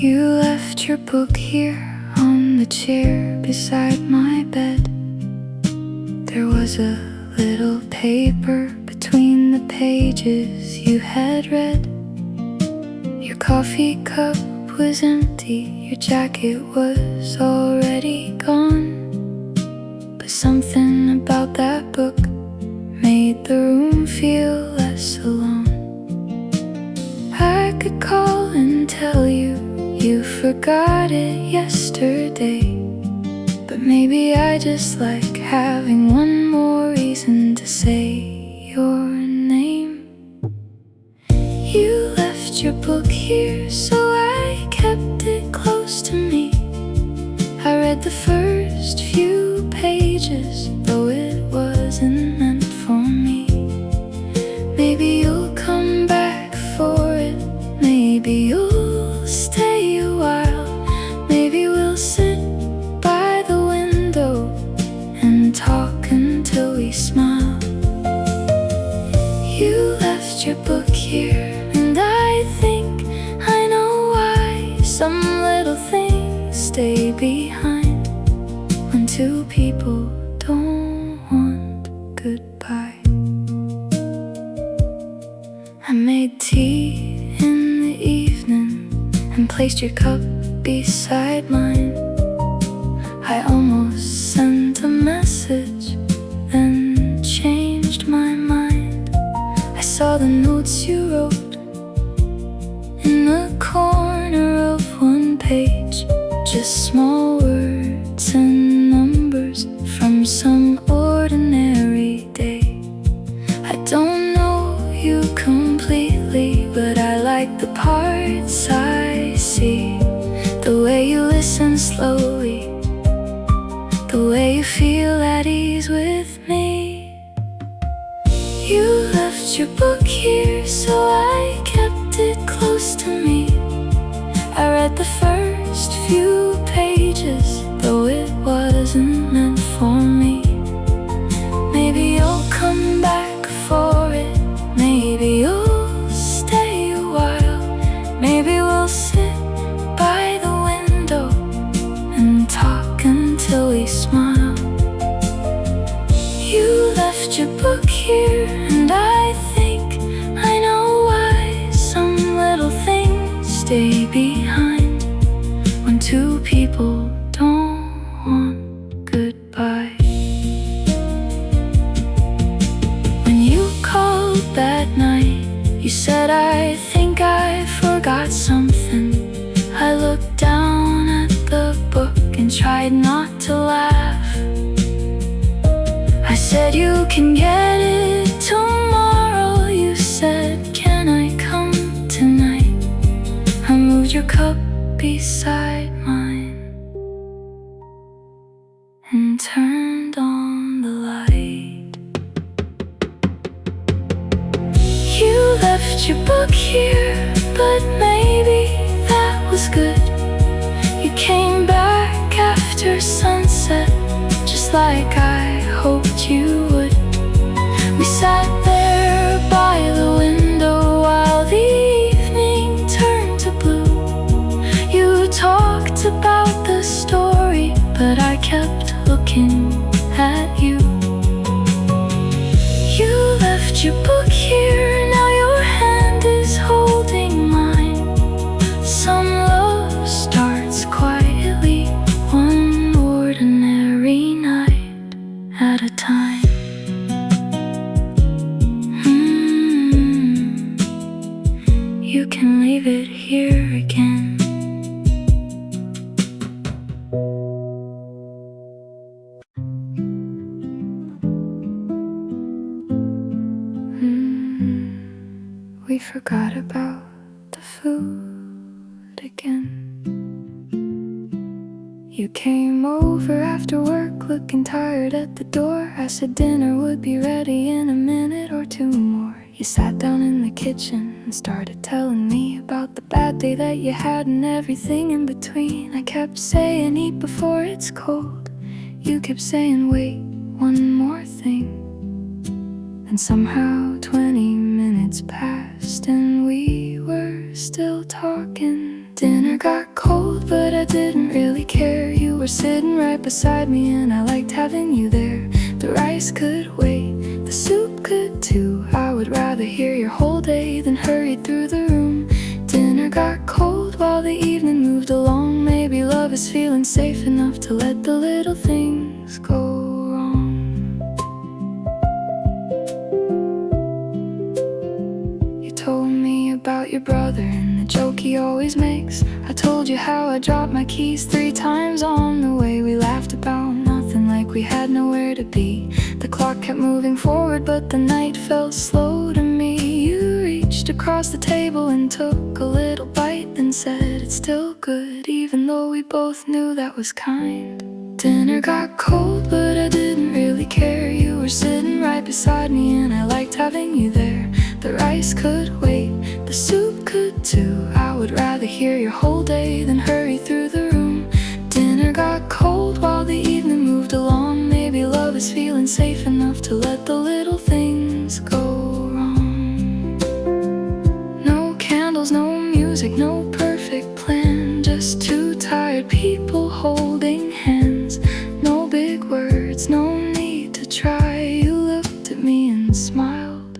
You left your book here on the chair beside my bed. There was a little paper between the pages you had read. Your coffee cup was empty, your jacket was already gone. But something about that book made the room feel less alone. I could call and tell you you forgot it yesterday, but maybe I just like having one more reason to say your name. You left your book here, so I kept it close to me. I read the first few pages, though it wasn't meant for me. Maybe you'll come back for it, maybe you'll stay a while. Maybe we'll sit by the window and talk until we smile. You left your book here, and I think I know why. Some little things stay behind when two people don't want goodbye. I made tea in the evening and placed your cup beside mine. I almost sent a message, then changed my mind. I saw the notes you wrote in the corner of one page, just small words and numbers from some ordinary day. I don't know you completely, but I like the parts I see. The way you listen slowly, the way you feel at ease with me. You left your book here, so I kept it close to me. I read the first few pages, though it wasn't meant for me. Maybe you'll come back for it, maybe you'll stay a while. Maybe we'll sit by the window and talk until we smile. You left your book here, and I think I know why. Some little things stay behind when two people don't want goodbye. When you called that night, you said, I think I forgot something. I looked down at the book and tried not to laugh. I said, you can get it tomorrow. You said, can I come tonight? I moved your cup beside mine and turned on the light. You left your book here, but maybe that was good. You came back after sunset, just like I hoped you would. We sat there by the window while the evening turned to blue. You talked about the story, but I kept looking at you. You left your book here, now your hand is holding mine. Some love starts quietly, one ordinary night at a time. You can leave it here again. We forgot about the food again. You came over after work looking tired at the door. I said dinner would be ready in a minute or two more. You sat down in the kitchen and started telling me about the bad day that you had and everything in between. I kept saying eat before it's cold. You kept saying wait, one more thing. And somehow 20 minutes passed and we were still talking. Dinner got right beside me, and I liked having you there. The rice could wait, the soup could too. I would rather hear your whole day than hurry through the room. Dinner got cold while the evening moved along. Maybe love is feeling safe enough to let the little things go wrong. You told me about your brother and the joke he always makes. I told you how I dropped my keys 3 times on the way. We laughed about nothing, like we had nowhere to be. The clock kept moving forward, but the night felt slow to me. You reached across the table and took a little bite, then said it's still good, even though we both knew that was kind. Dinner got cold, but I didn't really care. You were sitting right beside me, and I liked having you there. The rice could wait, the soup could too. I would rather hear your whole day than hurry through the room. Dinner got cold while the evening moved along. Maybe love is feeling safe enough to let the little things go wrong. No candles, no music, no perfect plan. Just 2 tired people holding hands. No big words, no need to try. You looked at me and smiled,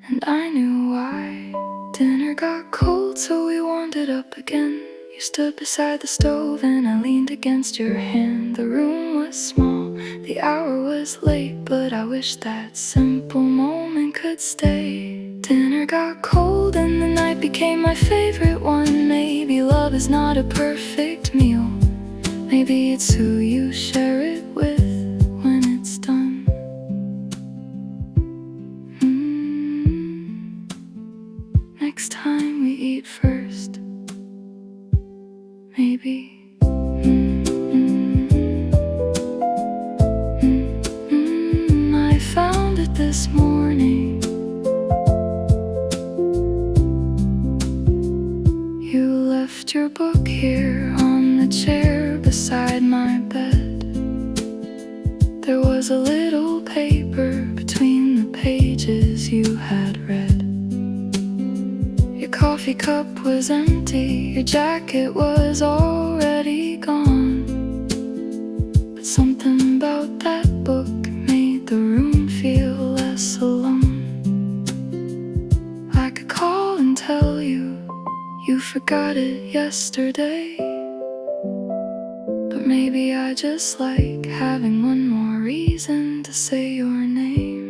and I knew why. Dinner got cold, so we warmed it up again. You stood beside the stove and I leaned against your hand. The room was small, the hour was late, but I wish that simple moment could stay. Dinner got cold and the night became my favorite one. Maybe love is not a perfect meal. Maybe it's who you share it with when it's done. Next time we eat first, maybe. I found it this morning. You left your book here on the chair beside my bed. There was a little paper between the pages you had read. Your coffee cup was empty, your jacket was already gone. But something about that book made the room feel less alone. I could call and tell you you forgot it yesterday, but maybe I just like having one more reason to say your name.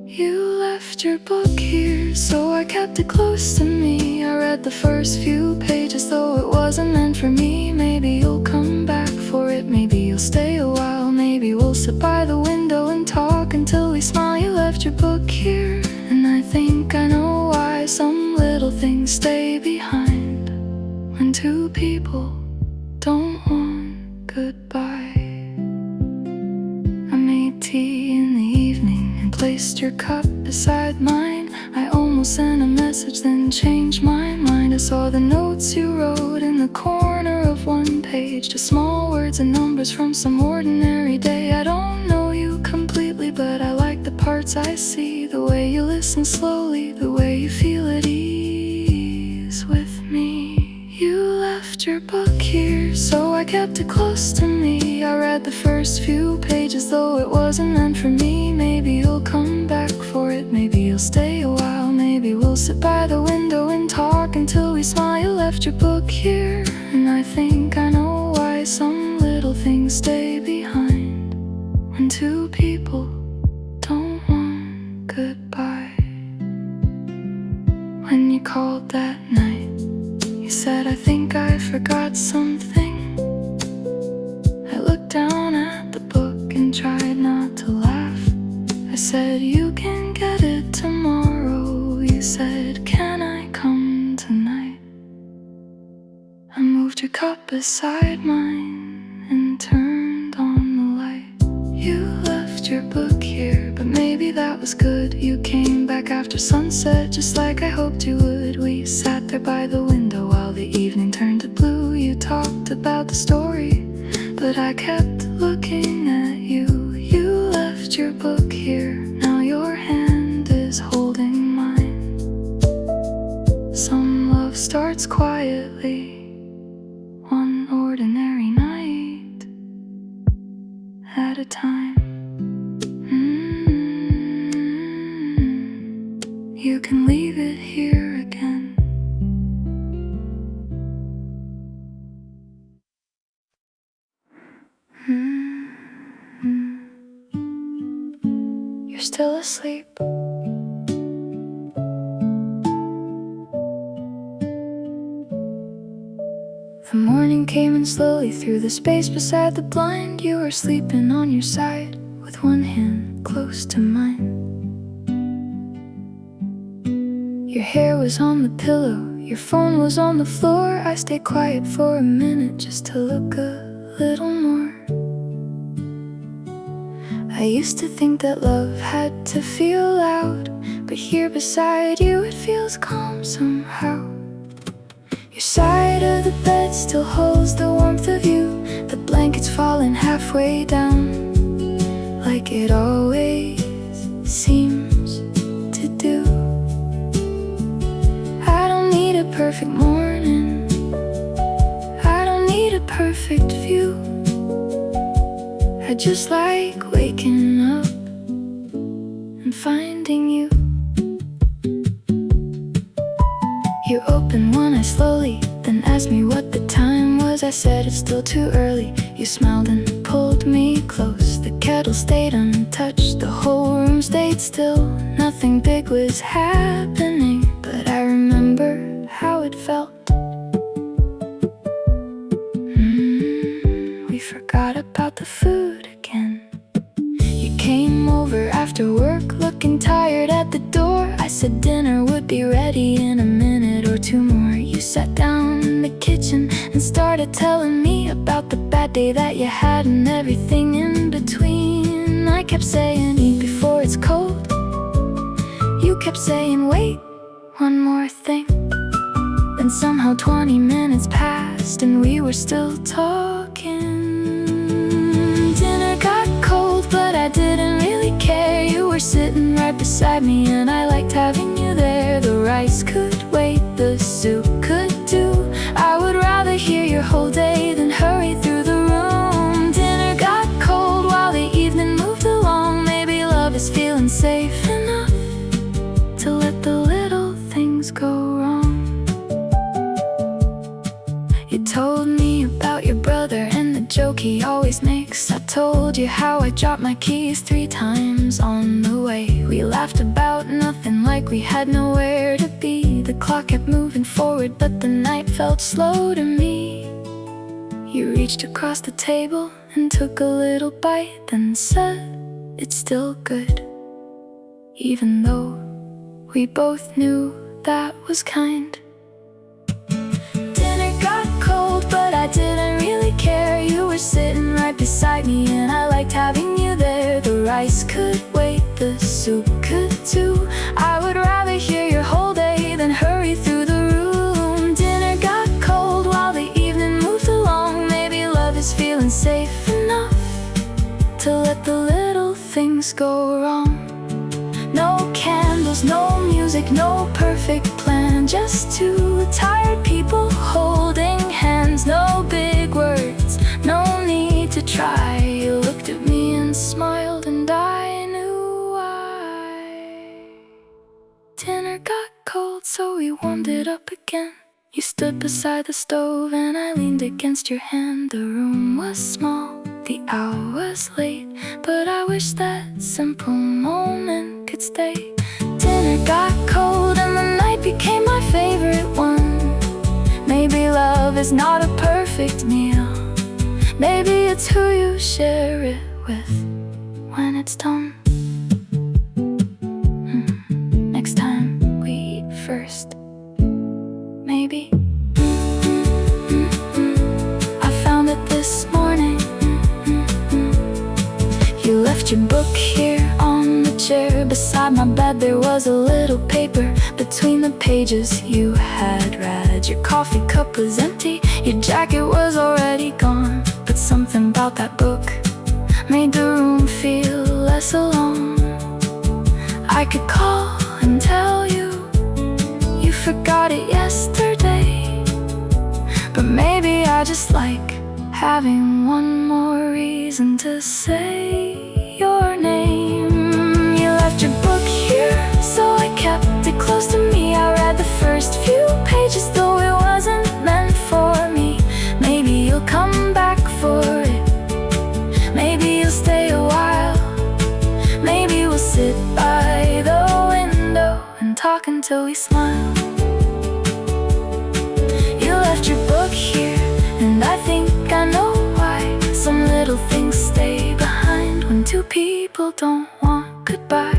You left your book here, so I kept it close to me. I read the first few pages, though it wasn't meant for me. Maybe you'll come back for it, maybe you'll stay a while. Maybe we'll sit by the window and talk until we smile. You left your book here, and I think I know why. Some little things stay behind when 2 people don't want goodbye. I made tea in the evening and placed your cup beside mine. I almost sent a message, then changed my mind. I saw the notes you wrote in the corner of one page, just small words and numbers from some ordinary day. I don't know you completely, but I like the parts I see. The way you listen slowly, the way you feel at ease with me. You left your book here, so I kept it close to me. I read the first few pages, though it wasn't meant for me. Maybe you'll come back for it, maybe you'll stay a while. Maybe we'll sit by the window and talk until we smile. You left your book here, and I think I know why. Some little things stay behind when 2 people don't want goodbye. When you called that night, you said, I think I forgot something. I looked down at the book and tried not to laugh. I said, you can get it tomorrow. You said, can I come tonight? I moved your cup beside mine and turned on the light. You left your book here, but maybe that was good. You came back after sunset, just like I hoped you would. We sat there by the window while the evening turned to blue. You talked about the story, but I kept looking at you. You left your book here, now your hand is holding mine. Some love starts quietly, one ordinary night. leave it here again. You're still asleep. The morning came in slowly through the space beside the blind. You were sleeping on your side with one hand close to mine. Your hair was on the pillow, your phone was on the floor. I stayed quiet for a minute just to look a little more. I used to think that love had to feel loud, but here beside you it feels calm somehow. Your side of the bed still holds the warmth of you. The blanket's fallen halfway down, like it always seems to do. I don't need a perfect morning, I don't need a perfect view. I just like waking up and finding you. You opened one eye slowly, then asked me what the time was. I said it's still too early. You smiled and pulled me close. The kettle stayed untouched, the whole room stayed still. Nothing big was happening, but I remember how it felt. We forgot about the food again. You came over after work, looking tired at the door. I said dinner would be ready in a minute or two more. You sat down in the kitchen and started telling me about the bad day that you had and everything in between. I kept saying eat before it's cold. You kept saying wait, one more thing. Then somehow 20 minutes passed and we were still talking. Dinner got cold, but I didn't really care. You were sitting right beside me and I liked having you there. The rice could wait, the soup could do. I would rather hear your whole day than hurry through the room. Dinner got cold while the evening moved along. Maybe love is feeling safe enough to let the little things go wrong. You told me about your brother and the joke he always makes. I told you how I dropped my keys 3 times on the way. We laughed about nothing like we had nowhere to be. The clock kept moving forward, but the night felt slow to me. You reached across the table and took a little bite, then said, it's still good. Even though we both knew that was kind. But I didn't really care. You were sitting right beside me and I liked having you there. The rice could wait, the soup could too. I would rather hear your whole day than hurry through the room. Dinner got cold while the evening moved along. Maybe love is feeling safe enough to let the little things go wrong. No candles, no music, no perfect plan. Just 2 tired people holding hands. No big words, no need to try. You looked at me and smiled and I knew why. Dinner got cold, so we warmed it up again. You stood beside the stove and I leaned against your hand. The room was small, the hour was late, but I wish that simple moment could stay. Dinner got cold and the night became my favorite one. Maybe love is not a perfect meal. Maybe it's who you share it with when it's done. Next time we eat first, maybe. I found it this morning. You left your book here on the chair beside my bed. There was a little paper between the pages you had read. Your coffee cup was empty, your jacket was already gone. But something about that book made the room feel less alone. I could call and tell you you forgot it yesterday, but maybe I just like having one more reason to say your name. You left your book here, so I kept it close close to me. I read the first few pages, though it wasn't meant for me. Maybe you'll come back for it. Maybe you'll stay a while. Maybe we'll sit by the window and talk until we smile. You left your book here, and I think I know why. Some little things stay behind when two people don't want goodbye.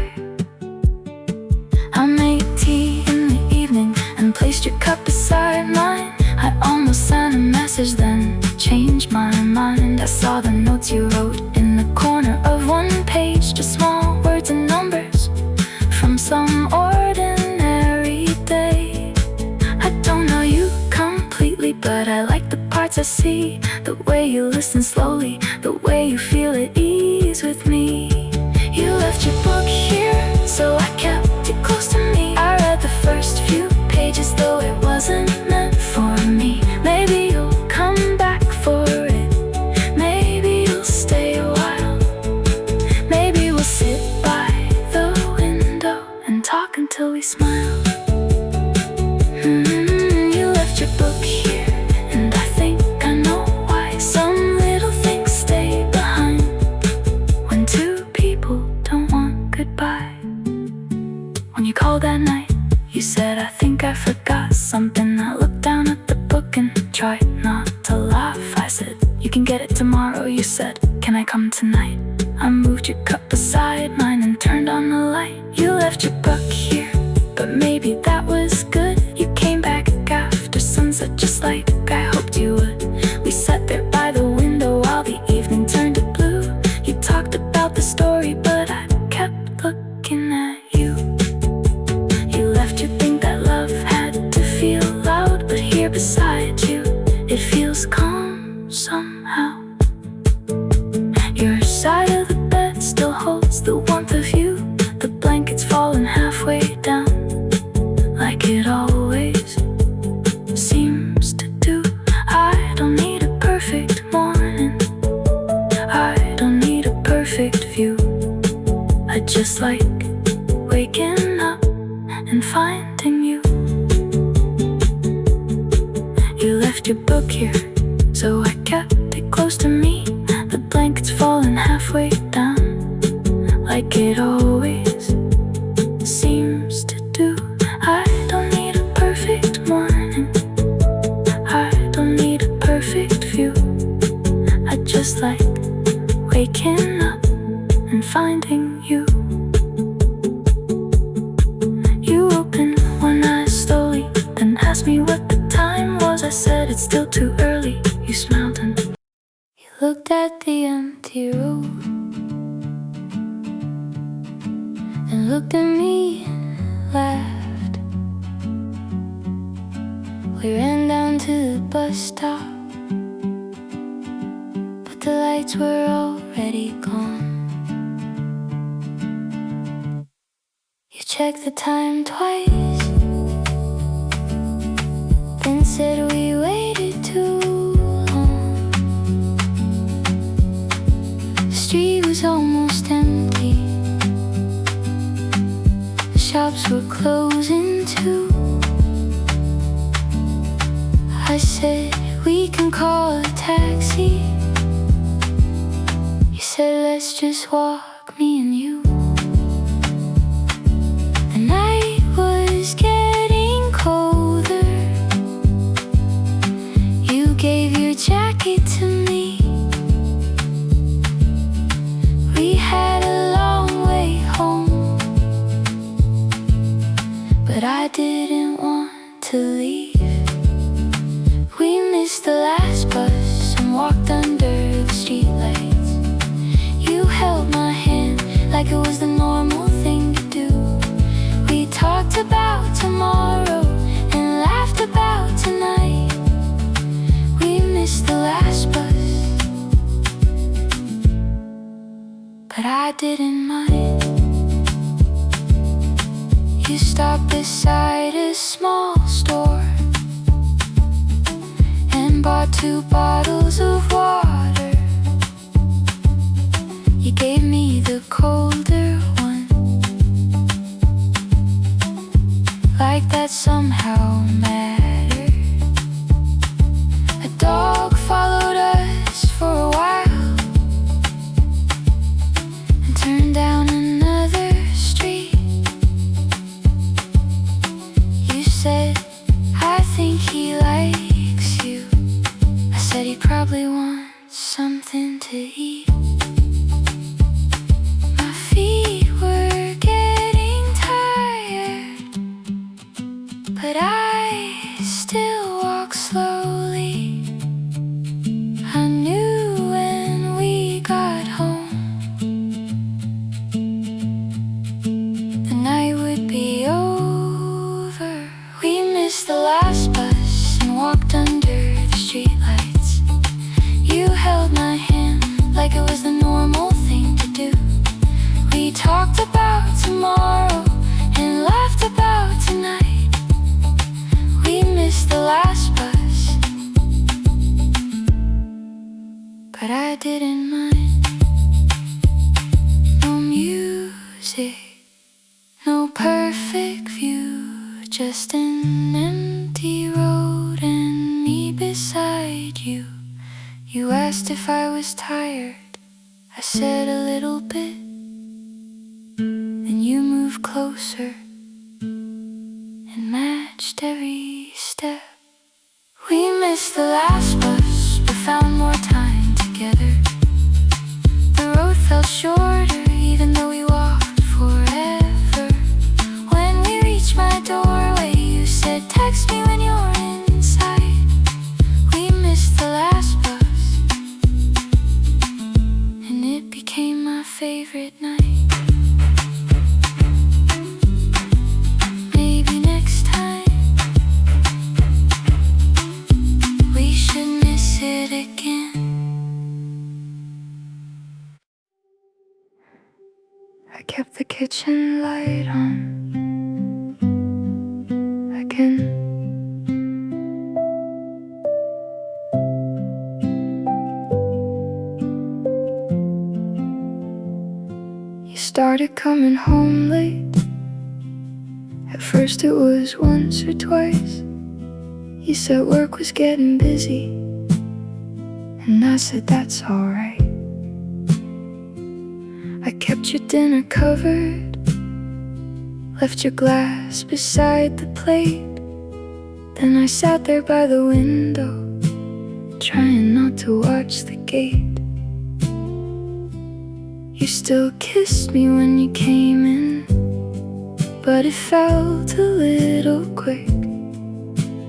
I made tea in the evening and placed your cup beside mine. I almost sent a message, then changed my mind. I saw the notes you wrote in the corner of one page, just small words and numbers from some ordinary day. I don't know you completely, but I like the parts I see. The way you listen slowly, the way you feel at ease with me. You left your book here, so I kept it close to me. I read the first few pages, though it wasn't meant for me. Maybe you'll come back for it. Maybe you'll stay a while. Maybe we'll sit by the window and talk until we smile. You left your book here, and I think I know why. Some little things stay behind when two people don't want goodbye. When you called that night, you said, I think I forgot something. I looked down at the book and tried not to laugh. I said, you can get it tomorrow. You said, can I come tonight? I moved your cup beside mine and turned on the light. You left your book here, but maybe that was good. You came back after sunset just like I hoped you would. We sat there by the window while the evening turned to blue. You talked about the story, but I kept looking at you. You left your think that love had to feel loud, but here beside you, it feels calm somehow. Your side of the bed still holds the warmth of you. The blanket's fallen halfway down, like it always seems to do. I don't need a perfect morning, I don't need a perfect view. I just like waking up and finding you. You left your book here, so I kept it close to me. The blanket's fallen halfway down, like it always seems to do. I don't need a perfect morning, I don't need a perfect view. I just like waking up and finding you. You opened one eye slowly, then asked me what the time was. I said it's still too early. You smiled and you looked at the empty road, then looked at me and laughed. We ran down to the bus stop, but the lights were already gone. You checked the time twice, then said we waited too long. The street was almost empty, the shops were closing too. I said we can call a taxi. You said let's just walk, me and you. The night was getting colder. You gave your jacket to me. We had a long way home, but I didn't want to leave. We missed the last bus and walked under the streetlights. You held my hand like it was the normal thing to do. We talked about tomorrow and laughed about tonight. We missed the last bus, but I didn't mind. You stopped beside a small store and bought 2 bottles of water. You gave me the colder one. that somehow mattered. A dog followed us for a while and turned down another street. You said, I think he likes you. I said he probably wants something to eat. My feet were getting tired, but I still walk slowly. I knew when we got home the night would be over. We missed the last bus and walked under the streetlights. You held my hand like it was the normal thing to do. We talked about tomorrow and laughed about tonight. We missed the last bus, but I didn't mind. No music, no perfect view, just an empty road and me beside you. You asked if I was tired. I said a little bit. Then you moved closer and matched every step. We missed the last bus, but found more time together. The road felt shorter, even though we walked forever. When we reached my doorway, you said, text me when you're inside. We missed the last bus, and it became my favorite night. Maybe next time we should miss it again. I kept the kitchen light on again. You started coming home late. At first it was once or twice. You said work was getting busy, and I said that's alright. I kept your dinner covered, left your glass beside the plate. Then I sat there by the window, trying not to watch the gate. You still kissed me when you came in, but it felt a little quick.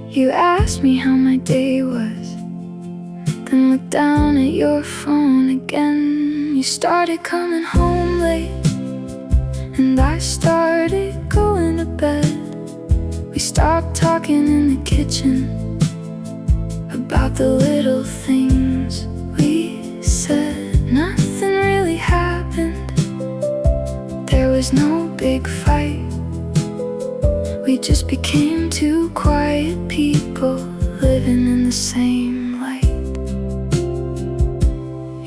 You asked me how my day was, then looked down at your phone again. You started coming home late, and I started going to bed. We stopped talking in the kitchen about the little things we said. Nothing really happened, there was no big fight. We just became two quiet people living in the same light.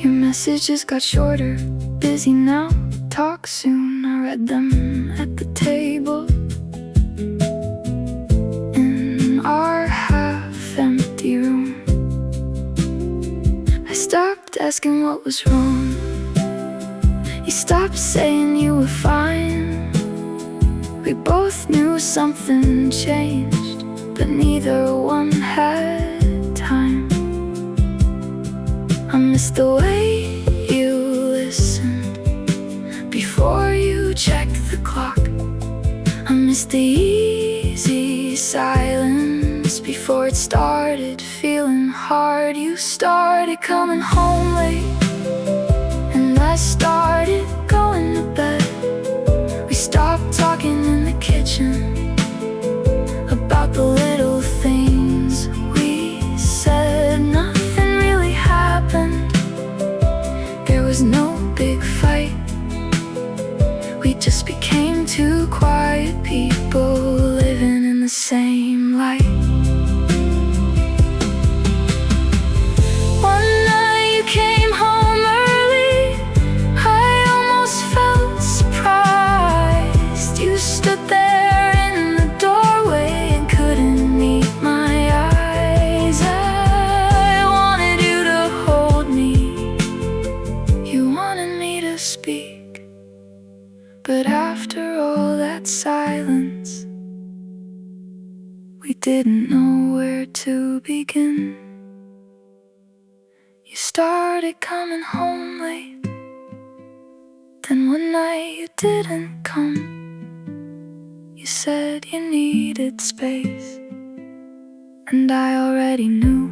Your messages got shorter, busy now, talk soon. I read them at the table in our half-empty room. I stopped asking what was wrong. You stopped saying you were fine. We both knew something changed, but neither one had time. I missed the way you listened before you checked the clock. I missed the easy silence before it started feeling hard. You started coming home late, and I started going to bed. We stopped talking in the kitchen about the little things we said. Nothing really happened, there was no big fight. We just became two quiet people living in the same light. One night you came home early, I almost felt surprised. You stood there in the doorway We didn't know where to begin. You started coming home late, then one night you didn't come. You said you needed space, and I already knew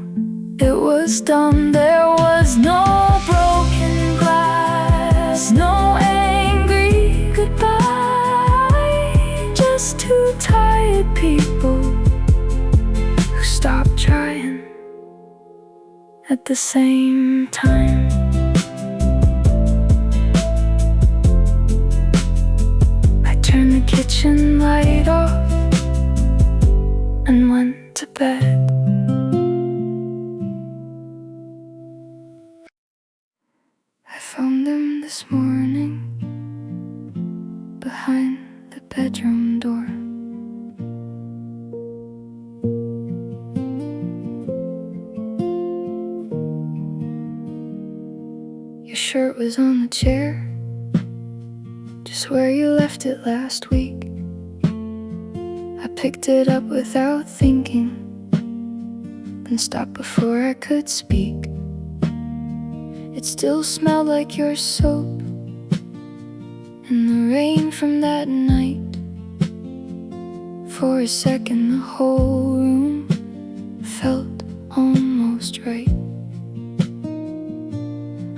it was done. There was no broken glass, no angry goodbye, just two tired people who stopped trying at the same time. I turned the kitchen light off and went to bed. I found him this morning behind the bedroom door. Your shirt was on the chair, just where you left it last week. I picked it up without thinking, then stopped before I could speak. It still smelled like your soap and the rain from that night. For a second the whole room felt almost right.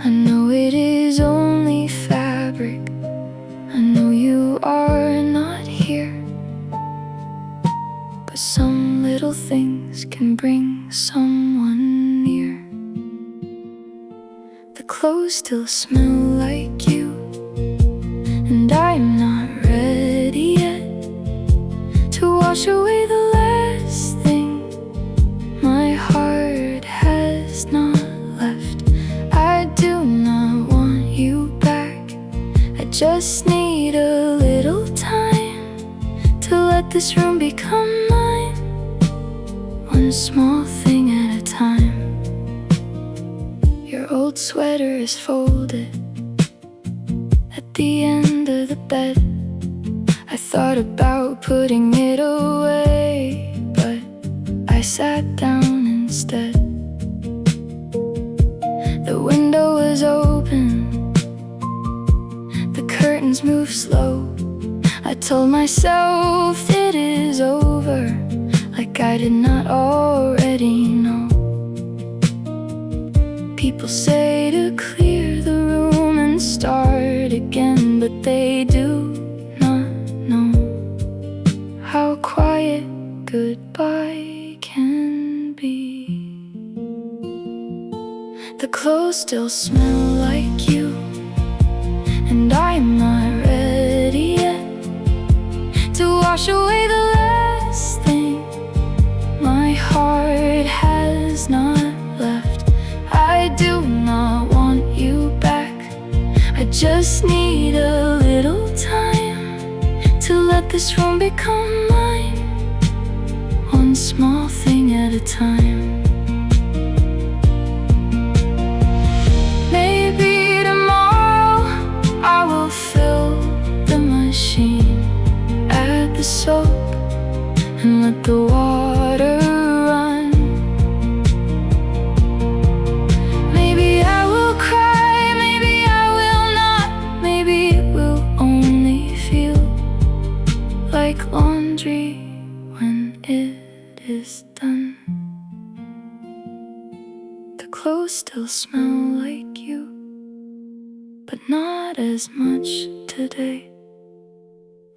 I know it is only fabric, I know you are not here, but some little things can bring someone near. The clothes still smell like you, and I'm not ready yet to wash away the last thing my heart has not left. I do not want you back, I just need a little time to let this room become mine, one small thing at a time. Your old sweater is folded at the end of the bed. I thought about putting it away, but I sat down instead. The window was open, the curtains moved slow. I told myself it is over, like I did not already know. People say to clear the room and start again, but they do not know how quiet goodbye can be. The clothes still smell like you, and I'm not ready yet to wash away the last thing my heart has not left. I do not want you back, I just need a little time to let this room become mine, one small thing at a time. Maybe tomorrow I will fill the machine, add the soap and let the water run. Maybe I will cry, maybe I will not, maybe it will only feel like laundry when it is done. The clothes still smell like you, but not as much today.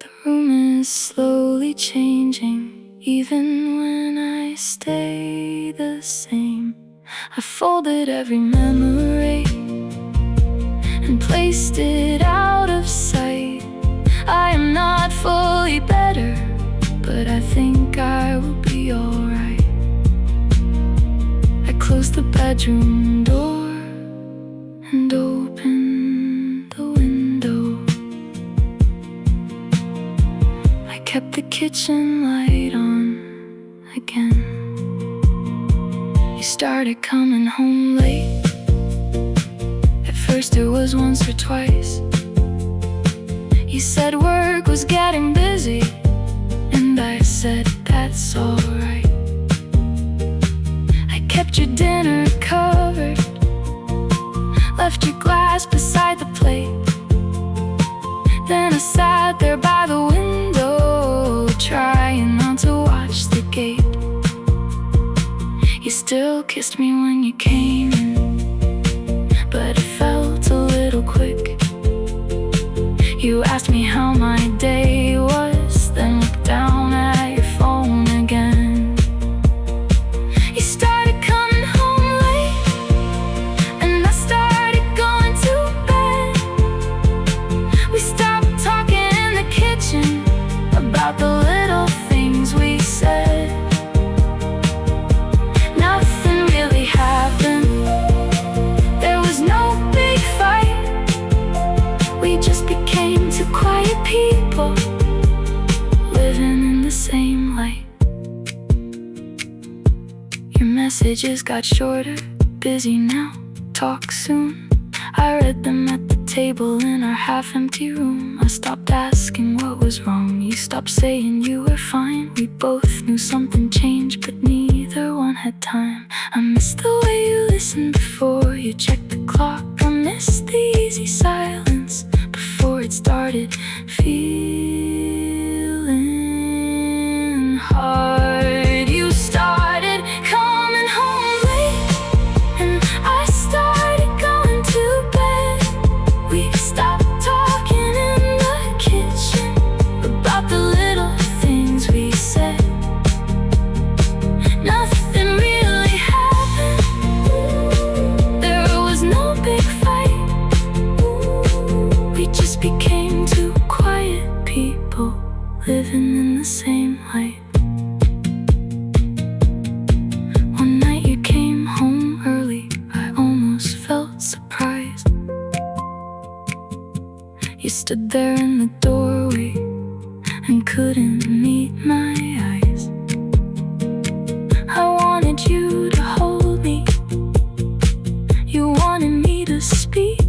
The room is slowly changing, even when I stay the same. I folded every memory and placed it out of sight. I am not fully better, but I think I will be alright. I closed the bedroom door and opened the window. I kept the kitchen light on again. You started coming home late. At first it was once or twice. You said work was getting busy, and I said that's alright. your dinner covered, left your glass beside the plate. Then I sat there by the window, trying not to watch the gate. You still kissed me when you came in, but it felt a little quick. You asked me how my day was, then looked down at your phone again. You started coming home late, and I started going to bed. We stopped talking in the kitchen about the little things we said. Nothing really happened. There was no big fight. We just became two quiet people, living in the same light. Your messages got shorter, busy now, talk soon. I read them at the table in our half-empty room. I stopped asking what was wrong, you stopped saying you were fine. We both knew something changed, but neither one had time. I missed the way you listened before you checked the clock. I missed the easy silence before it started feeling hard. You started coming home late, and I started going to bed. We stopped talking in the kitchen about the little things we said. Nothing really happened. There was no big fight. We just became two quiet people, living in the same light. One night you came home early, I almost felt surprised. You stood there in the doorway and couldn't meet my eyes. I wanted you to hold me, you wanted me to speak.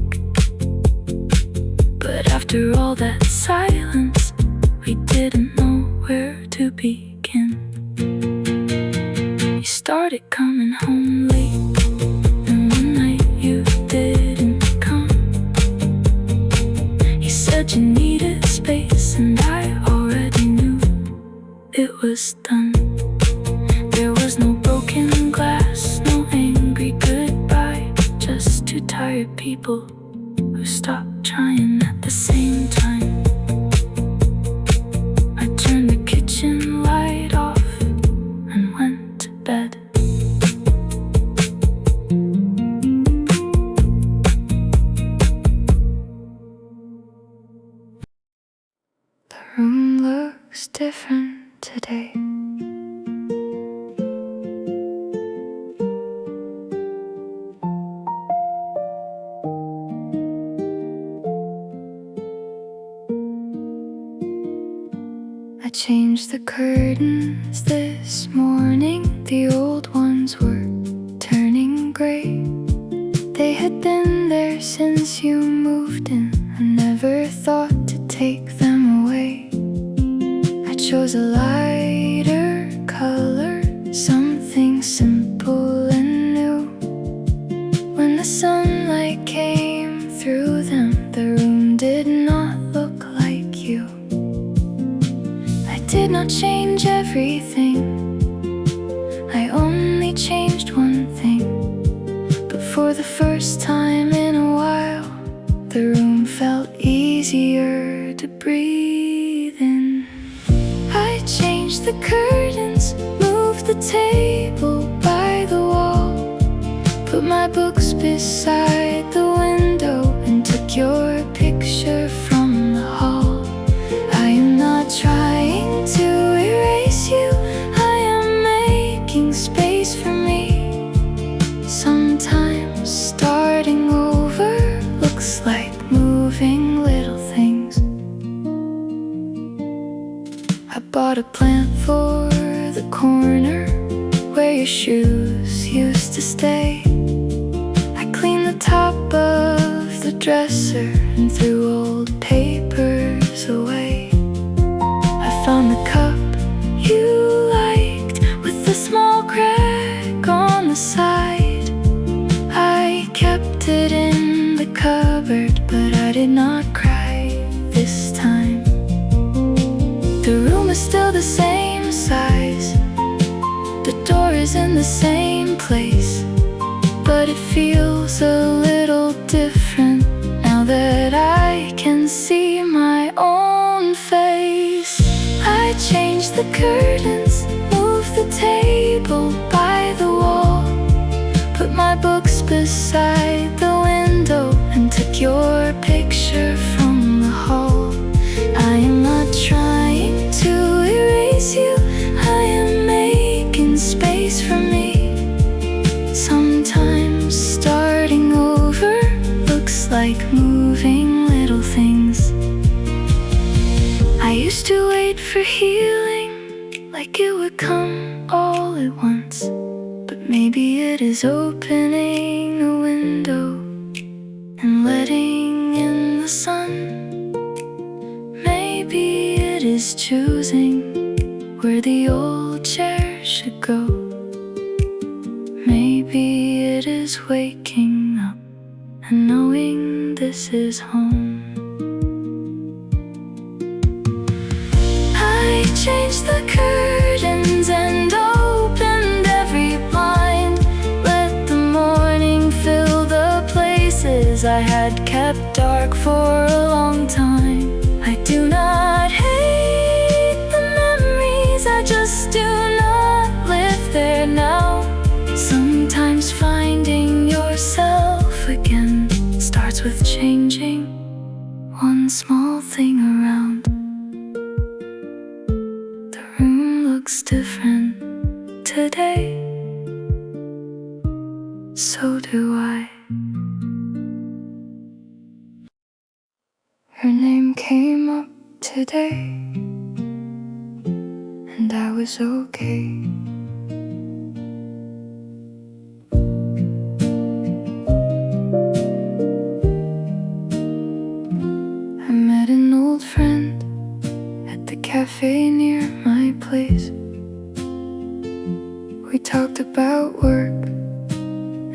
But after all that silence, we didn't know where to begin. You started coming home late, and one night you didn't come. You said you needed space, and I already knew it was done. There was no broken glass, no angry goodbye, just two tired people who stopped trying at the same time. I turned the kitchen light off and went to bed. The room looks different today. I changed the curtains this morning. The old ones were turning gray. They had been there since you moved in. I never thought to take them away. I chose a lighter color, something simple and new. When the sunlight came through them, the room did not look like you. I did not change everything, I only changed one thing. But for the first time in a while, the room felt easier to breathe in. I changed the curtains, moved the table by the wall, put my books beside the window, and took your picture from the hall. I am not trying to erase you, I am making space for me. Sometimes starting over looks like moving little things. I bought a plant for the corner where your shoes used to stay. I cleaned the top of the dresser and threw old papers away. I found the cup you liked with the small crack on the side. The door is in the same place, but it feels a little different now that I can see my own face. I changed the curtains, moved the table by the wall, put my books beside the window, and took your picture from the hall. I am not trying to erase you, I am making space for me. Sometimes starting over looks like moving little things. I used to wait for healing, like it would come all at once. But maybe it is opening a window and letting in the sun. Maybe it is choosing where the old chair should go. Maybe it is waking up and knowing this is home. I changed the curtains and opened every blind, let the morning fill the places I had kept dark for a long time. I do not hate the memories, I just do not live there now. Sometimes finding yourself again starts with changing one small thing around. The room looks different today, so do I. Her name came up today, and I was okay. I met an old friend at the cafe near my place. We talked about work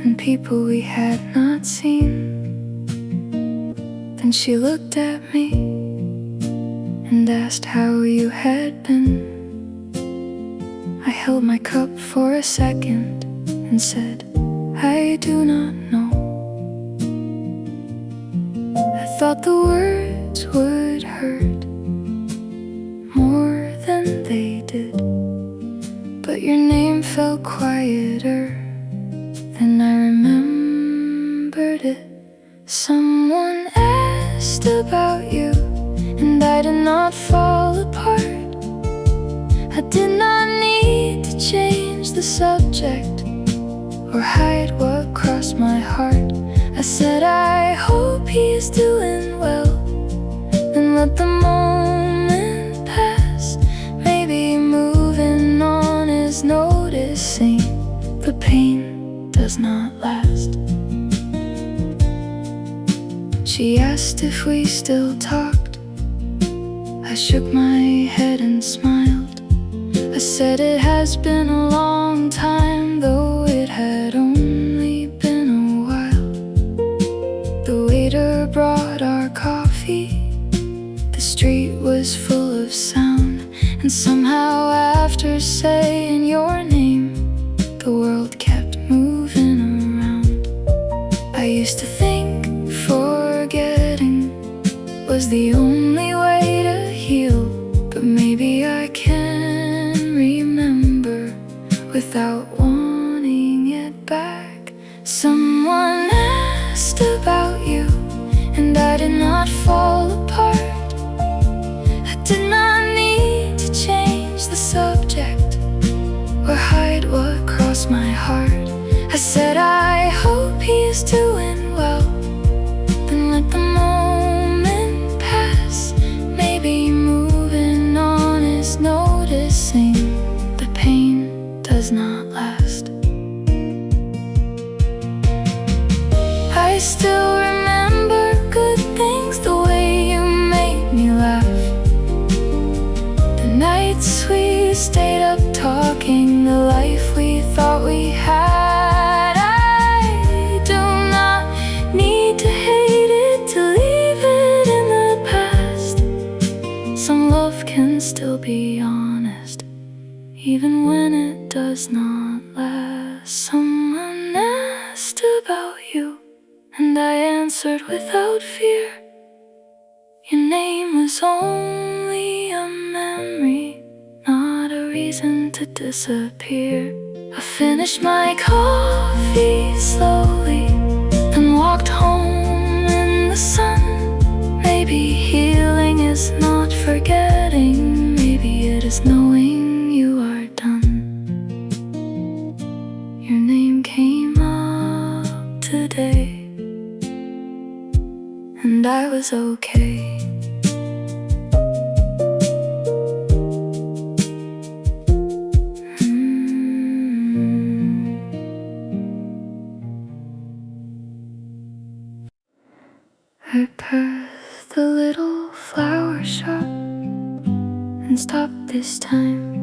and people we had not seen. Then she looked at me and asked how you had been. I held my cup for a second and said, I do not know. I thought the words would hurt more than they did, but your name felt quieter than I remembered it. Someone asked about you, and I did not fall apart. I did not need to change the subject or hide what crossed my heart. I said, I hope he's doing well, and let the moment pass. Maybe moving on is noticing the pain does not last. She asked if we still talked. I shook my head and smiled. I said it has been a long time, though it had only been a while. The waiter brought our coffee. The street was full of sound, and somehow after saying your name, the world kept moving around. I used to think forgetting was the only way to heal, but maybe I can remember without wanting it back. Someone asked about you, and I did not fall apart. I did not need to change the subject or hide what crossed my heart. I said, I hope he's doing well, then let the moment pass. Maybe moving on is noticing the pain does not last. I still remember good things, the way you made me laugh, the nights we stayed up talking, the life we thought we had. I do not need to hate it to leave it in the past. Some love can still be honest, even when it does does not last. Someone asked about you, and I answered without fear. Your name was only a memory, not a reason to disappear. I finished my coffee slowly, then walked home in the sun. Maybe healing is not forgetting, maybe it is knowing you are done. Your name came up today, and I was okay. I passed the little flower shop and stopped this time.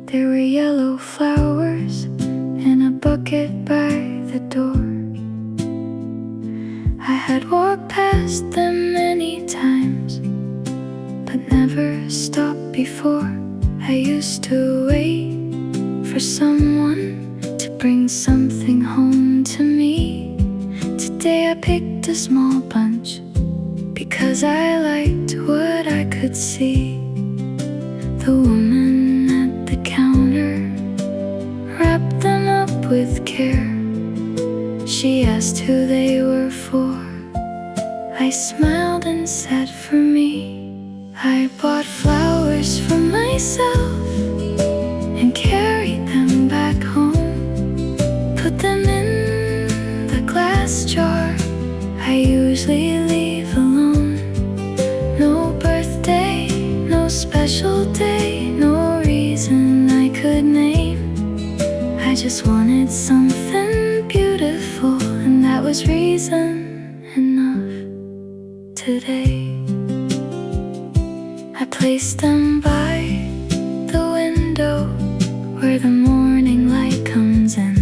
There were yellow flowers in a bucket by the door. I had walked past them many times, but never stopped before. I used to wait for someone to bring something home to me. Today I picked a small bunch because I liked what I could see. The woman at the counter wrapped them up with care. She asked who they were for. I smiled and said, for me. I bought flowers for myself and carried them back home. Put them in the glass jar I usually leave alone. No birthday, no special day, no reason I could name. I just wanted something beautiful, and that was reason enough. Today I placed them by the window where the morning light comes in.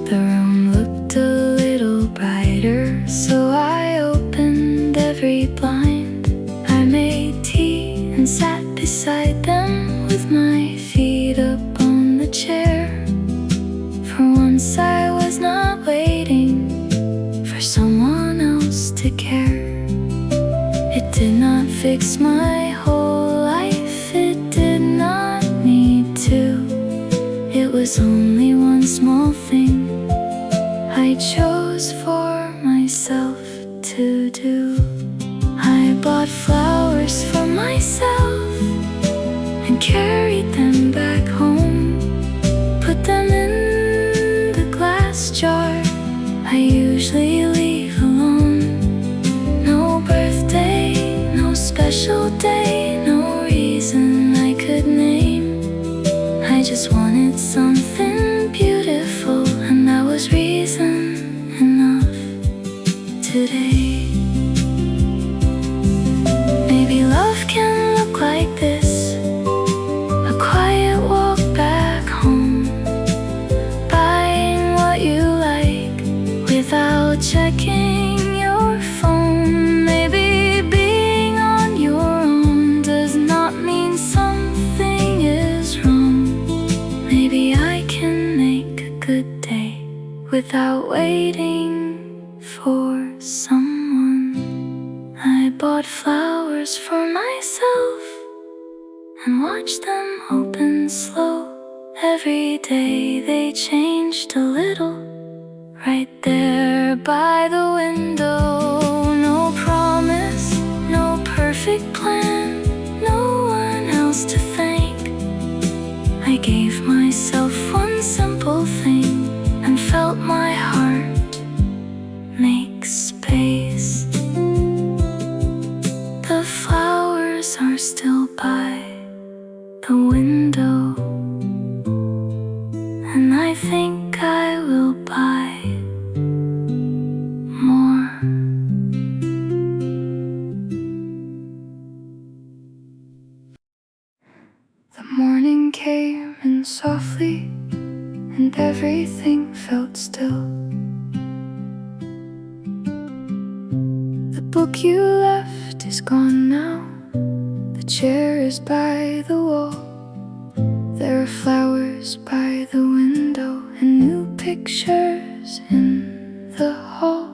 The room looked a little brighter, so I opened every blind. I made tea and sat beside them with my feet up on the chair. For once I was not waiting for someone else to care. It did not fix my whole life, it did not need to. It was only one small thing I chose for myself to do. I bought flowers for myself and carried them back home. Put them in the glass jar I usually leave alone. No birthday, no special day, no reason I could name. I just wanted something beautiful, and that was reason enough. Today maybe love can look like this: a quiet walk back home, buying what you like without checking your phone. Maybe being on your own does not mean something is wrong. Maybe I can make a good day without waiting for someone. I bought flowers for myself and watched them open slow. Every day they changed a little, right there by the window. No promise, no perfect plan, no one else to thank. I gave myself one simple thing and felt my heart make space. The flowers are still by the window, and I think I will buy more. The morning came in softly, and everything felt still. The book you left is gone now. The chair is by the wall. There are flowers by the window and new pictures in the hall.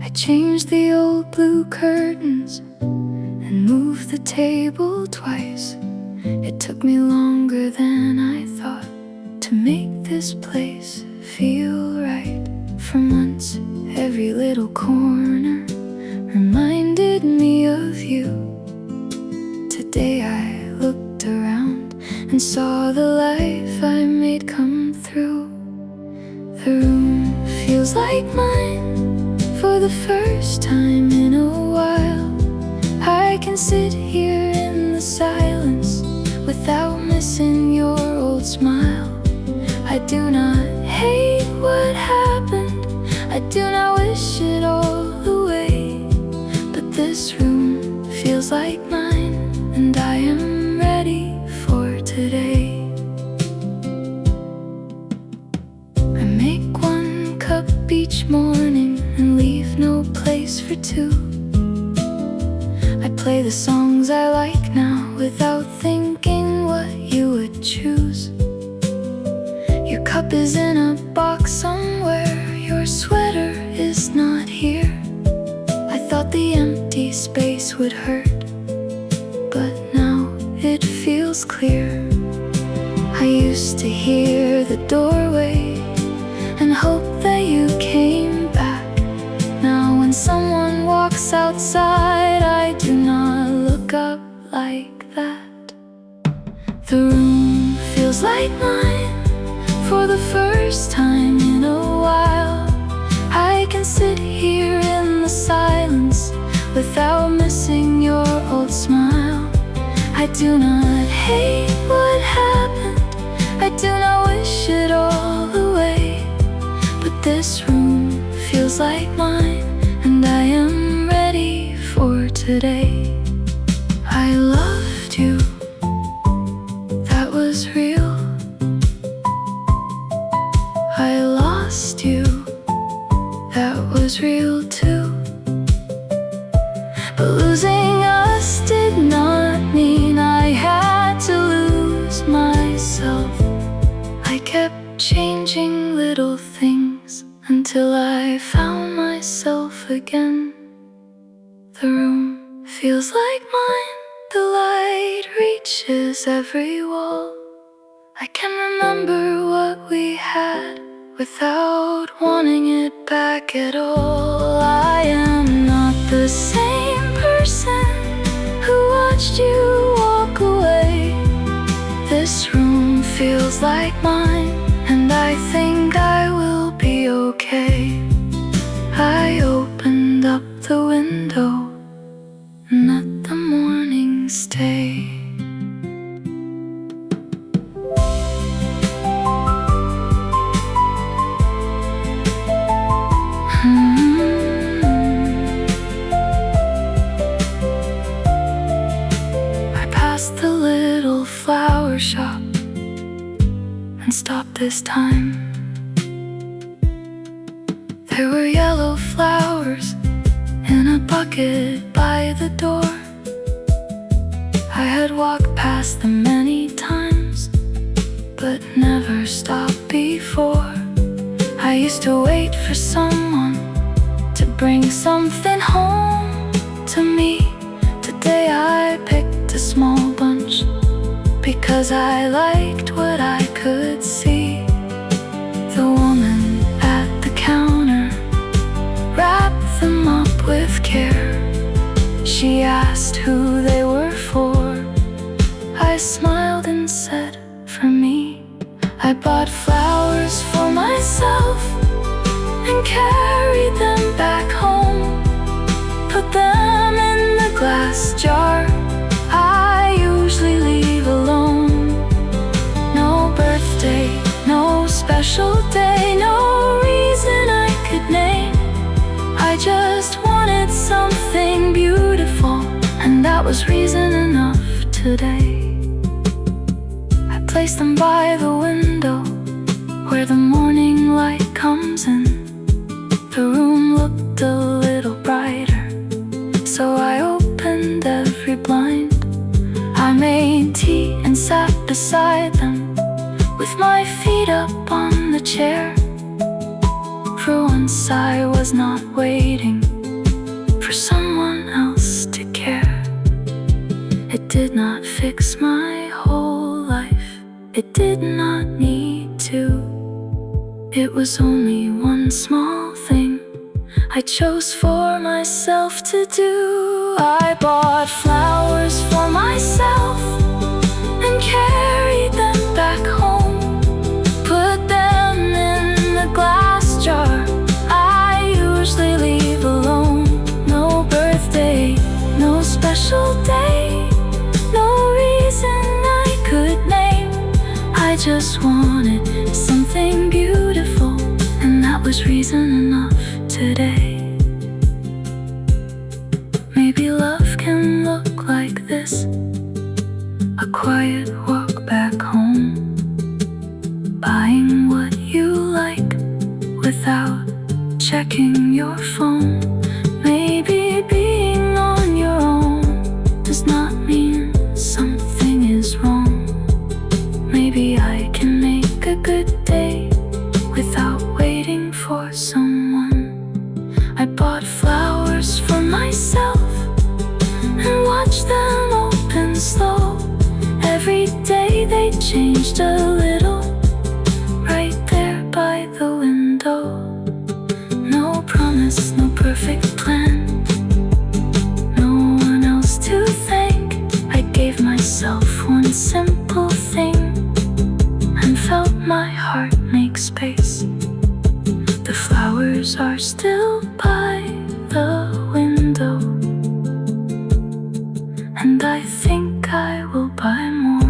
I changed the old blue curtains and moved the table twice. It took me longer than I thought to make this place feel right. For months, every little corner reminded me of you. Today I looked around and saw the life I made come through. The room feels like mine for the first time in a while. I can sit here in the silence without missing your old smile. I do not hate what happened, I do not wish it all away. But this room feels like mine, and I am ready for today. I make one cup each morning and leave no place for two. I play the songs I like now without thinking what you would choose. Your cup is in a box somewhere, your sweater is not here. I thought the empty space would hurt, but now it feels clear. I used to hear the doorway and hope that you came back. Now when someone walks outside, I do not look up like that. The room feels like mine for the first time in a while. I can sit here in the silence without missing your old smile. I do not hate what happened, I do not wish it all away. But this room feels like mine, and I am ready for today. I loved you, that was real. I lost you, that was real too. But losing us did not mean I had to lose myself. I kept changing little things until I found myself again. The room feels like mine, the light reaches every wall. I can remember what we had without wanting it back at all. I am not the same person who watched you walk away. This room feels like mine, and I think I will be okay. I opened up the window and let the morning stay. I passed the little flower shop and stopped this time. There were yellow flowers in a bucket by the door. I had walked past them many times, but never stopped before. I used to wait for someone to bring something home to me. Today I picked a small bunch because I liked what I could see. The woman at the counter wrapped them up with care. She asked who they were for. I smiled and said, for me. I bought flowers for myself and carried them back home. Put them in the glass jar I usually leave alone. No birthday, no special day, no reason I could name. I just wanted something beautiful, and that was reason enough today. I placed them by the window where the morning light comes in. The room looked a little brighter, so I opened every blind. I made tea and sat beside them, with my feet up on the chair. For once I was not waiting for someone else to care. It did not fix my whole life, it did not need to. It was only one small thing I chose for myself to do. I bought flowers for myself and carried them back home, put them in the glass jar I usually leave alone. No birthday, no special day, no reason I could name. I just wanted something beautiful, and that was reason enough today. Maybe love can look like this: a quiet walk back home, buying what you like without checking your phone. Maybe being on your own does not mean something is wrong. Maybe I can make a good day without waiting for someone. I bought flowers for myself and watched them open slow. Every day they changed a little, right there by the window. No promise, no perfect plan, no one else to thank. I gave myself one simple thing and felt my heart make space. The flowers are still by the window, and I think I will buy more.